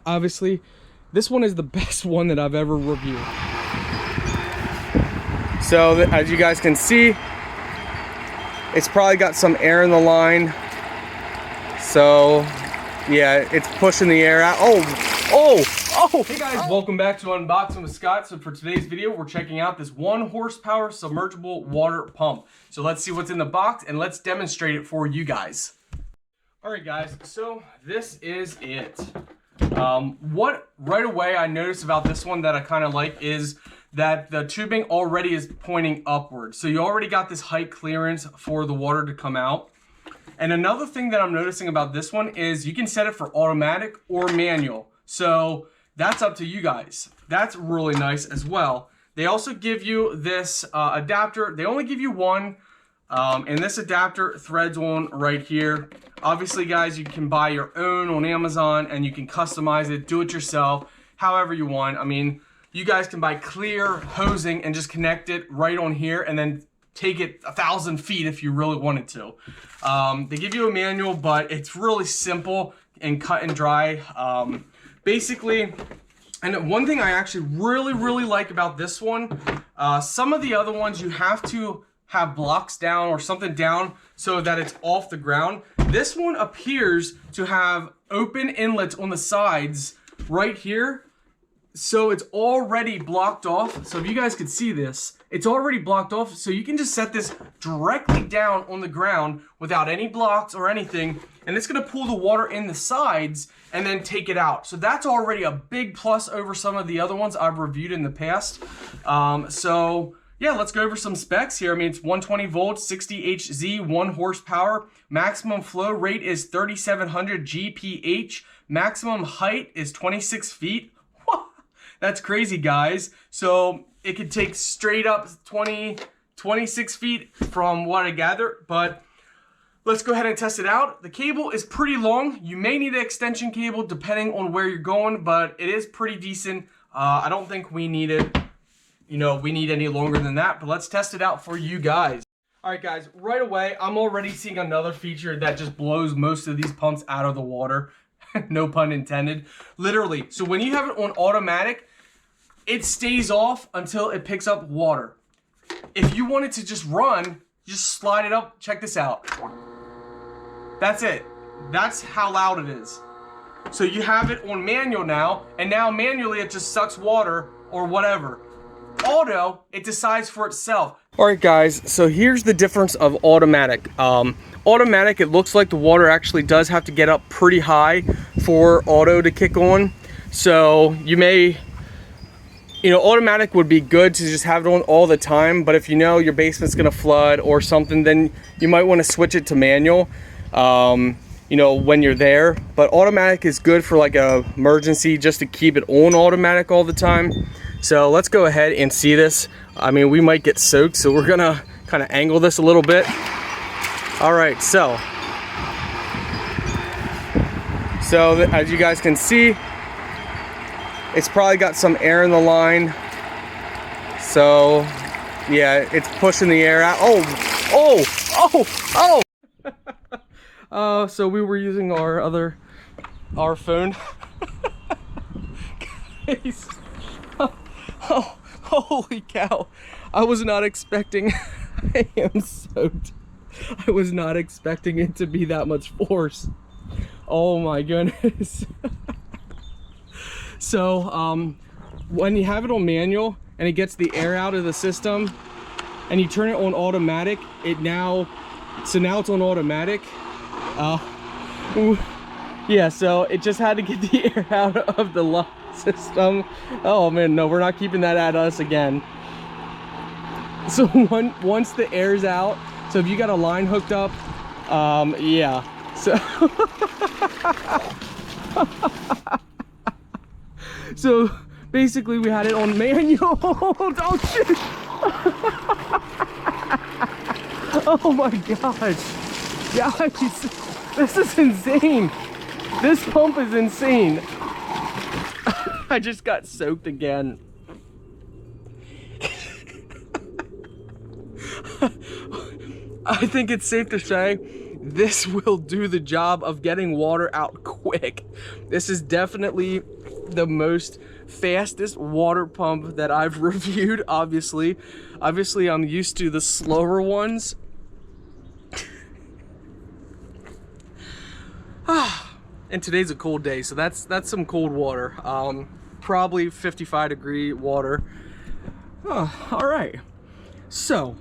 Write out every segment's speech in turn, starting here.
obviously this one is the best one that I've ever reviewed. So as you guys can see, it's probably got some air in the line. So yeah, it's pushing the air out. Oh! Hey guys, welcome back to Unboxing with Scott. So for today's video, we're checking out this 1 horsepower submergible water pump. So let's see what's in the box and let's demonstrate it for you guys. All right guys, so this is it. What right away I noticed about this one that I kind of like is that the tubing already is pointing upward. So you already got this height clearance for the water to come out. And another thing that I'm noticing about this one is you can set it for automatic or manual. So that's up to you guys. That's really nice as well. They also give you this adapter. They only give you one, and this adapter threads on right here. Obviously, guys, you can buy your own on Amazon, and you can customize it, do it yourself, however you want. I mean, you guys can buy clear hosing and just connect it right on here, and then take it 1,000 feet if you really wanted to. They give you a manual, but it's really simple and cut and dry. Basically, and one thing I actually really like about this one, some of the other ones you have to have blocks down or something down so that it's off the ground. This one appears to have open inlets on the sides right here. So it's already blocked off. So if you guys could see this, it's already blocked off. So you can just set this directly down on the ground without any blocks or anything. And it's gonna pull the water in the sides and then take it out. So that's already a big plus over some of the other ones I've reviewed in the past. So yeah, let's go over some specs here. I mean, it's 120 volts, 60 Hz, 1 horsepower. Maximum flow rate is 3700 GPH. Maximum height is 26 feet. That's crazy, guys. So it could take straight up 26 feet from what I gather, but let's go ahead and test it out. The cable is pretty long. You may need an extension cable depending on where you're going, but it is pretty decent. I don't think we need it, we need any longer than that, but let's test it out for you guys. All right, guys, right away, I'm already seeing another feature that just blows most of these pumps out of the water. No pun intended. Literally. So when you have it on automatic, it stays off until it picks up water. If you want it to just run, just slide it up. Check this out. That's it. That's how loud it is. So you have it on manual now, and now manually it just sucks water or whatever. Auto, it decides for itself. All right, guys, so here's the difference of automatic. Automatic, it looks like the water actually does have to get up pretty high for auto to kick on. So you may, automatic would be good to just have it on all the time, but if your basement's gonna flood or something, then you might wanna switch it to manual, when you're there. But automatic is good for like a emergency, just to keep it on automatic all the time. So let's go ahead and see this. I mean, we might get soaked, so we're gonna kind of angle this a little bit. All right, so as you guys can see, it's probably got some air in the line. So yeah, it's pushing the air out. So we were using our phone. Guys. Oh, holy cow. I was not expecting, I am soaked. I was not expecting it to be that much force. Oh my goodness. So, when you have it on manual and it gets the air out of the system and you turn it on automatic, now it's on automatic. Yeah, so it just had to get the air out of the lock system. Oh man, no, we're not keeping that at us again. So once the air's out, so if you got a line hooked up, yeah, so so basically we had it on manual. Oh shit. Oh my gosh, guys, this is insane. This pump is insane. I just got soaked again. I think it's safe to say this will do the job of getting water out quick. This is definitely the most fastest water pump that I've reviewed, obviously. Obviously, I'm used to the slower ones. And today's a cold day, so that's some cold water. Probably 55-degree water. All right. So,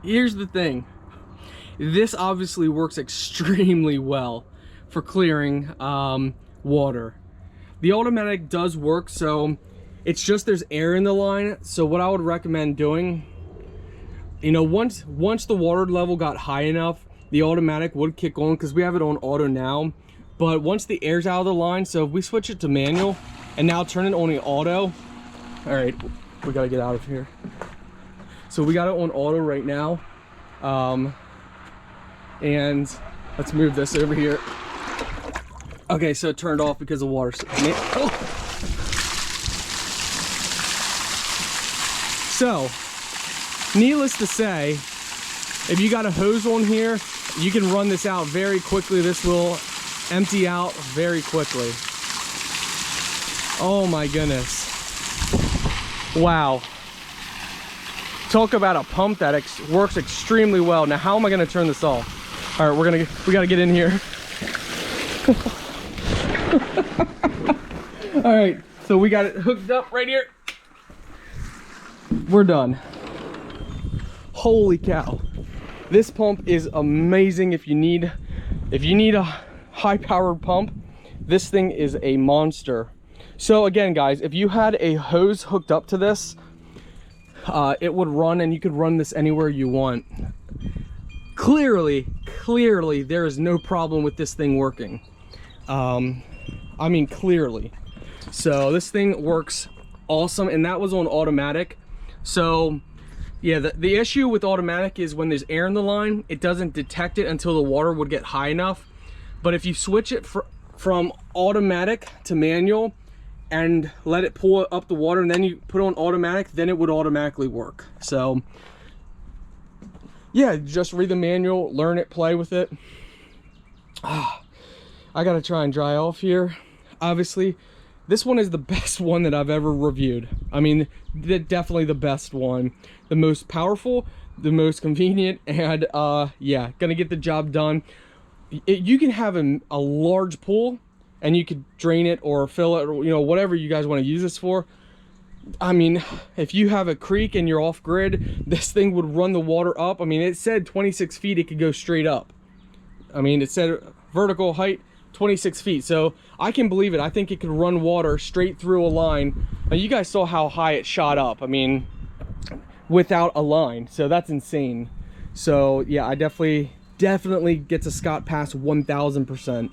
here's the thing. This obviously works extremely well for clearing water. The automatic does work, so it's just there's air in the line. So what I would recommend doing, you know, once the water level got high enough, the automatic would kick on because we have it on auto now. But once the air's out of the line, so if we switch it to manual and now turn it on the auto, all right, we gotta get out of here. So we got it on auto right now. And let's move this over here. Okay, so it turned off because of water. Oh. So, needless to say, if you got a hose on here, you can run this out very quickly. This will empty out very quickly. Oh my goodness. Wow. Talk about a pump that works extremely well. Now, how am I going to turn this off? All right, we got to get in here. All right, so we got it hooked up right here. We're done. Holy cow. This pump is amazing. If you need a high-powered pump, this thing is a monster. So again, guys, if you had a hose hooked up to this, it would run, and you could run this anywhere you want. Clearly there is no problem with this thing working. I mean, clearly. So this thing works awesome, and that was on automatic. So yeah, the issue with automatic is when there's air in the line, it doesn't detect it until the water would get high enough. But if you switch it from automatic to manual and let it pull up the water, and then you put on automatic, then it would automatically work. So yeah, just read the manual, learn it, play with it. I gotta try and dry off here. Obviously, this one is the best one that I've ever reviewed. I mean, definitely the best one. The most powerful, the most convenient, and yeah, gonna get the job done. You can have a large pool, and you could drain it or fill it, or, you know, whatever you guys want to use this for. I mean, if you have a creek and you're off grid, this thing would run the water up. I mean, it said 26 feet, it could go straight up. I mean, it said vertical height 26 feet, so I can believe it. I think it could run water straight through a line. Now, you guys saw how high it shot up, I mean, without a line, so that's insane. So yeah, I definitely get to Scott Pass 1000%.